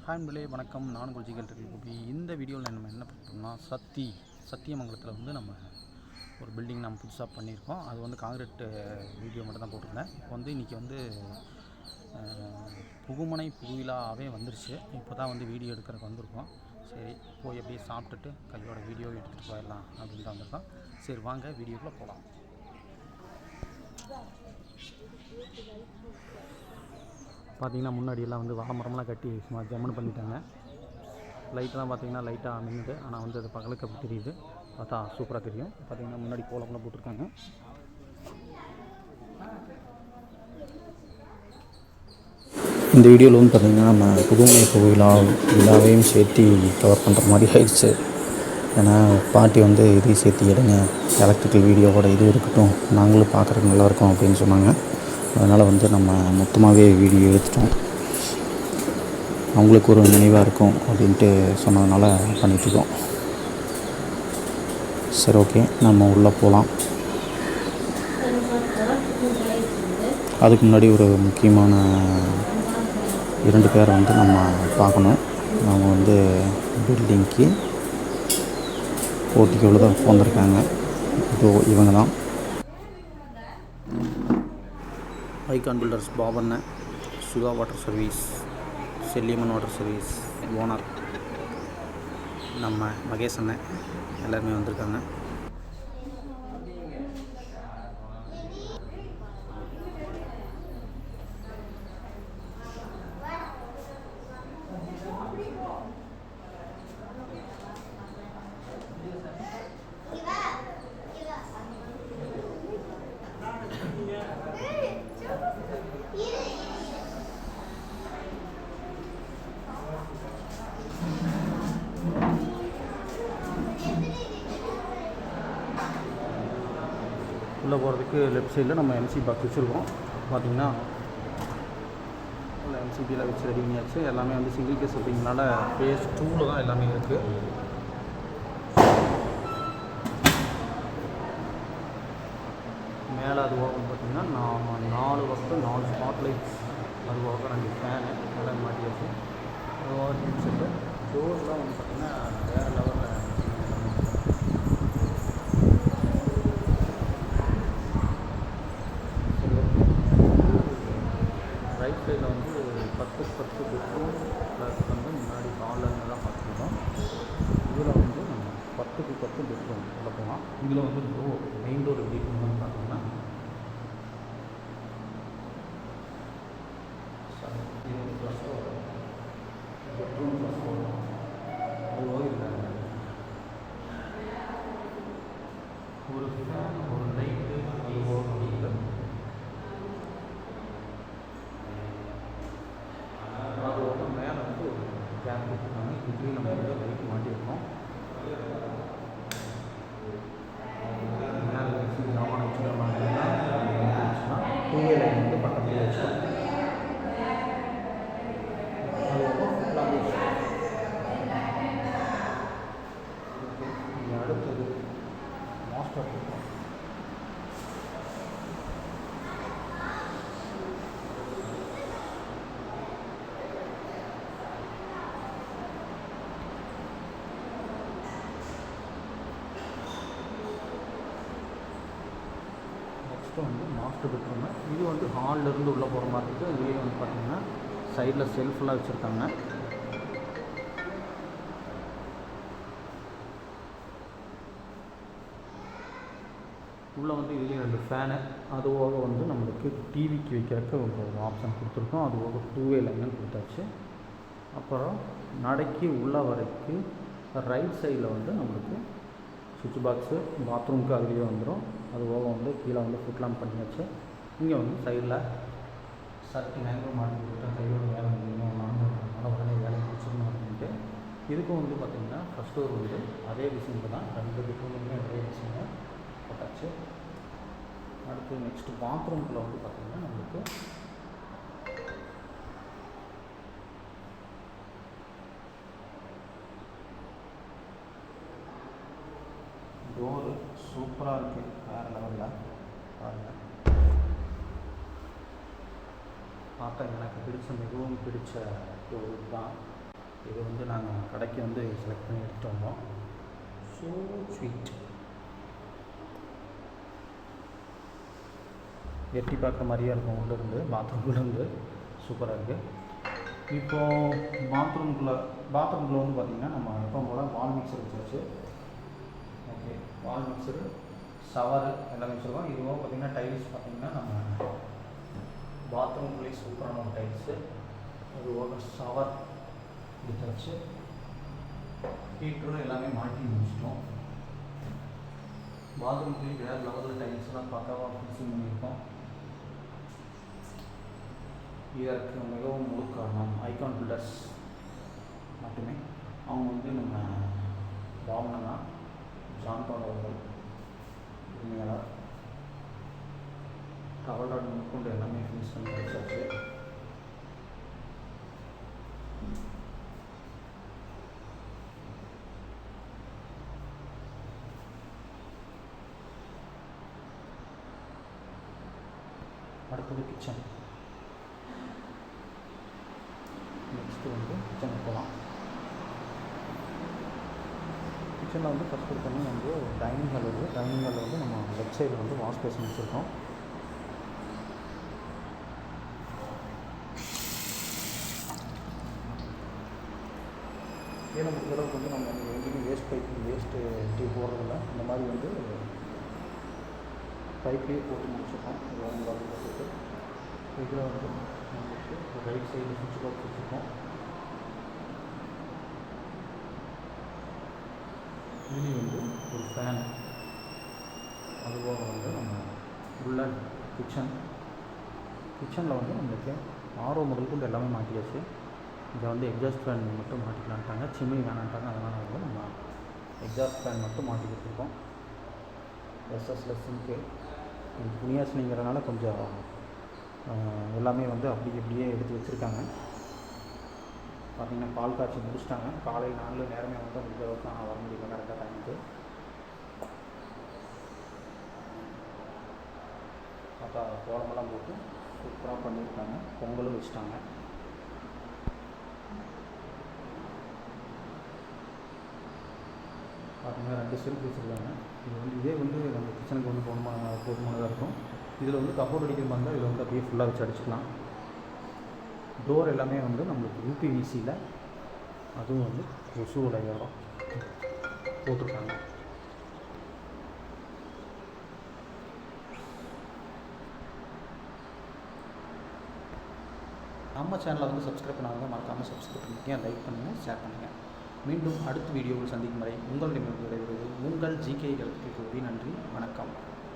ஹாய்களே வணக்கம். நான் உங்கள் ஜிகல் கோபி. இந்த வீடியோவில் நம்ம என்ன பார்த்தோம்னா சத்தியமங்கலத்தில் வந்து நம்ம ஒரு பில்டிங் நம்ம புதுசாக பண்ணியிருக்கோம். அது வந்து காங்கிரீட் வீடியோ மட்டும் தான் போட்டிருந்தேன். இப்போ வந்து இன்றைக்கி வந்து புகுமனை புகுவிழாவே வந்துருச்சு. இப்போ தான் வந்து வீடியோ எடுக்கிறதுக்கு வந்திருக்கோம். சரி, போய் அப்படியே சாப்பிட்டுட்டு கையோட வீடியோ எடுத்துகிட்டு போயிடலாம் அப்படின்ட்டு வந்திருக்கோம். சரி வாங்க வீடியோக்குள்ளே போகலாம். பார்த்திங்கன்னா முன்னாடியெல்லாம் வந்து வாழை மரம்லாம் கட்டி சும்மா ஜம்முன்னு பண்ணிட்டாங்க. லைட்டெல்லாம் பார்த்திங்கன்னா லைட்டாக மின்னுது, ஆனால் வந்து அது பகலுக்கு அப்படி தெரியுது. பார்த்தா சூப்பராக தெரியும். பார்த்திங்கன்னா முன்னாடி கோலம்லாம் போட்டிருக்காங்க. இந்த வீடியோவில் வந்து பார்த்திங்கன்னா நம்ம புதுமனை விழாவையும் சேர்த்து கவர் பண்ணுற மாதிரி ஆயிடுச்சு. ஏன்னா பாட்டி வந்து இதையும் சேர்த்து எடுங்க, எலக்ட்ரிக்கல் வீடியோவோட இது இருக்கட்டும், நாங்களும் பார்க்குறதுக்கு நல்லாயிருக்கும் அப்படின்னு சொன்னாங்க. அதனால் வந்து நம்ம மொத்தமாகவே வீடியோ எடுத்துட்டோம். அவங்களுக்கு ஒரு நினைவாக இருக்கும் அப்படின்ட்டு சொன்னதுனால பண்ணிட்டுருக்கோம். சரி, ஓகே, நம்ம உள்ளே போகலாம். அதுக்கு முன்னாடி ஒரு முக்கியமான 2 பேரை வந்து நம்ம பார்க்கணும். அவங்க வந்து பில்டிங்க்கு போட்டிக்கு தான் வந்திருக்காங்க. இவங்க தான் icon builders Papannan, Suga water service, Selliamman water service owner நம்ம மகேஷ் அண்ணன் எல்லாருமே வந்திருக்காங்க. உள்ளே போகிறதுக்கு லெஃப்ட் சைடில் நம்ம எம்சி பாக்ஸ் வச்சுருக்கோம். பார்த்திங்கன்னா உள்ள எம்சிபியில் வச்சு ரெடி பண்ணியாச்சு. எல்லாமே வந்து சிங்கிள் கேஸ் அப்படிங்கிறனால ஃபேஸ் 2 தான் எல்லாமே இருக்குது. மேலே அது ஓப்பன் பார்த்திங்கன்னா நாம் 4 பக்கம் 4 ஸ்பாட் லைட்ஸ், அது ஓப்பன் 2 ஃபேனு எல்லாம் மாட்டியாச்சு. அதுவாக டியூப் செட்டு டோர்ஸ்லாம் வந்து பார்த்திங்கன்னா வேறு லெவலில். ரைட் சைடில் வந்து 10 பெட்ரூம் ப்ளஸ் வந்து முன்னாடி ஹாலில் தான் பார்த்துருக்கோம். இதில் வந்து நம்ம 10க்கு 10 பெட்ரூம் உள்ள போகலாம். இதில் வந்து மெயின் டோர் எப்படி இருக்குன்னு பார்த்தீங்கன்னா இது வந்து plus door, bedroom plus door அதுவாக இருக்காங்க. ஒரு ஃபேன், ஒரு லைட்டு அதுவாக இருக்குது. அதோட மேலே வந்து ஒரு கேப் கொடுத்துருக்காங்க. இதுலேயும் நம்ம வந்து லைட் மாட்டியிருக்கோம். மேலே வச்சு ஜாமான் வச்சுருந்தோம்னா 2வே லைன் வந்து பக்கத்துலேயே வச்சுட்டோம். அடுத்தது மாஸ்டர் பெட்ரூம். நெக்ஸ்ட்டு வந்து மாஸ்டர் பெட்ரூமு. இது வந்து ஹாலிலேருந்து உள்ளே போகிற மாதிரி இருக்குது. இதுவே வந்து பார்த்திங்கன்னா சைடில் செல்ஃபெல்லாம் வச்சுருக்காங்க. உள்ளே வந்து இதுலேயே 2 ஃபேனு, அதுவாக வந்து நம்மளுக்கு டிவிக்கு வைக்கிறதுக்கு ஒரு ஆப்ஷன் கொடுத்துருக்கோம். அதுவாக 2வே லைனும் கொடுத்தாச்சு. அப்புறம் நடைக்கு உள்ள வரைக்கும் ரைட் சைடில் வந்து நம்மளுக்கு சுவிட்ச் பாக்ஸு, பாத்ரூமுக்கு அதுலேயே வந்துடும். அதுபோக வந்து கீழே வந்து ஃபுட் லேம்ப் பண்ணியாச்சு. இங்கே வந்து சைடில் சர்ட்டு ஹேங்கர் மாட்டி கொடுத்தா கையோட வேலை முடியணும், நாங்கள் உடனே வேலை முடிச்சிடணும் அப்படின்ட்டு. இதுக்கும் வந்து பார்த்திங்கன்னா ஃபஸ்ட் டோர் வந்து அதே விஷயங்கள் தான், 2 பெட்ரூமுமே அதே விஷயம் போட்டாச்சு. அடுத்து நெக்ஸ்ட்டு பாத்ரூம்குள்ளே வந்து பார்த்திங்கன்னா நம்மளுக்கு டோரு சூப்பராக இருக்குது, வேறு லெவலில் பாருங்கள். பார்த்தா எனக்கு மிகவும் பிடிச்ச ஒரு தான் இது வந்து நாங்கள் கடைக்கு வந்து செலக்ட் பண்ணி எடுத்துகிட்டு வந்தோம். So sweet. எட்டி பார்க்குற மாதிரியே இருக்கும் உள்ளேருந்து, பாத்ரூம்லேருந்து. சூப்பராக இருக்குது. இப்போது பாத்ரூம்குள்ளே வந்து பார்த்திங்கன்னா நம்ம எப்போ போல் வால் மிக்சர் வச்சாச்சு. ஓகே, வால் மிக்சரு, ஷவர் எல்லாமே வச்சுருக்கோம். இதுவும் பார்த்திங்கன்னா டைல்ஸ் பார்த்திங்கன்னா நம்ம பாத்ரூம்குள்ளேயே சூப்பரான ஒரு டைல்ஸு. அது ஒரு ஷவர் எடுத்தாச்சு. ஹீட்டரும் எல்லாமே மாட்டி முடிச்சிட்டோம். பாத்ரூம்குள்ளேயே வேறு லெவலில் டைல்ஸ்லாம் பக்காவாக ஃபினிஷிங் பண்ணியிருக்கோம். இதற்கு மிகவும் முழு காரணம் ஐகான் பில்டர்ஸ் மட்டுமே. அவங்க வந்து நம்ம பாவனா ஜான்பால் அவர்கள் உண்மையாளர். டவல் ராட் முன்கொண்டு எல்லாமே ஃபினிஷ் பண்ணி வச்சாச்சு. அடுத்தது கிச்சன். நெக்ஸ்ட்டு வந்து கிச்சனுக்கு போகலாம். கிச்சனில் வந்து ஃபஸ்ட் எடுத்தோன்னே வந்து டைனிங் ஹால் வருது. டைனிங் ஹாலில் வந்து நம்ம லெஃப்ட் சைடில் வந்து வாஷ் பேசின் வச்சுருக்கோம். ஏன்னா முடிஞ்ச அளவுக்கு வந்து நம்ம எங்கேயுமே வேஸ்ட்டு டீ போடுறதில்ல. இந்த மாதிரி வந்து பைப்லேயே போட்டு முடிச்சிருக்கோம். போட்டு இதில் வந்து நம்மளுக்கு ரைட் சைடில் சுவிட்ச் பாக்ஸ் வச்சுருக்கோம். இதுலேயும் வந்து ஒரு ஃபேன். அதுபோக வந்து நம்ம உள்ள கிச்சனில் வந்து நம்மளுக்கு ஆர்ஓ முதல் கொண்டு எல்லாமே மாட்டியாச்சு. இதை வந்து எக்ஸாஸ்ட் ஃபேன் மட்டும் மாட்டிக்கலான்ட்டாங்க, சிம்னி வேணான்ட்டாங்க. அதனால் வந்து நம்ம எக்ஸாஸ்ட் ஃபேன் மட்டும் மாட்டி கொடுத்துருக்கோம். எஸ்எஸ்ல சிங்க்கு துணியாசினிங்கிறதுனால கொஞ்சம் எல்லாமே வந்து அப்படியே எடுத்து வச்சுருக்காங்க. பார்த்திங்கன்னா பால் காய்ச்சி முடிச்சிட்டாங்க. காலை 4 நேரமே வந்து முடிஞ்ச அளவுக்கு தான் வர முடியல கரெக்டாக டைமுக்கு. பார்த்தா கோலமெல்லாம் போட்டு சூப்பராக பண்ணியிருக்காங்க. பொங்கலும் வச்சுட்டாங்க. பார்த்திங்கன்னா 2 செல்ஃப் வச்சுருக்காங்க. இதே வந்து நம்ம கிச்சனுக்கு வந்து போதுமானதாக இருக்கும். இதில் வந்து கபோர்ட் அடிக்கிற மாதிரி இருந்தால் இதில் வந்து அப்படியே ஃபுல்லாக வச்சு அடிச்சுக்கலாம். டோர் எல்லாமே வந்து நம்மளுக்கு யூபிவிசியில், அதுவும் வந்து கொசுவோட இடம் போட்டிருக்காங்க. நம்ம சேனலை வந்து சப்ஸ்கிரைப் பண்ணாங்க, மறக்காமல் சப்ஸ்கிரைப் பண்ணிக்கங்க, லைக் பண்ணுங்கள், ஷேர் பண்ணுங்கள். மீண்டும் அடுத்த வீடியோவில் சந்திக்கும் வரை உங்களிடமிருந்து விடைபெறுவது உங்கள் ஜிகே ஹெல்த் கேட்குவது. நன்றி, வணக்கம்.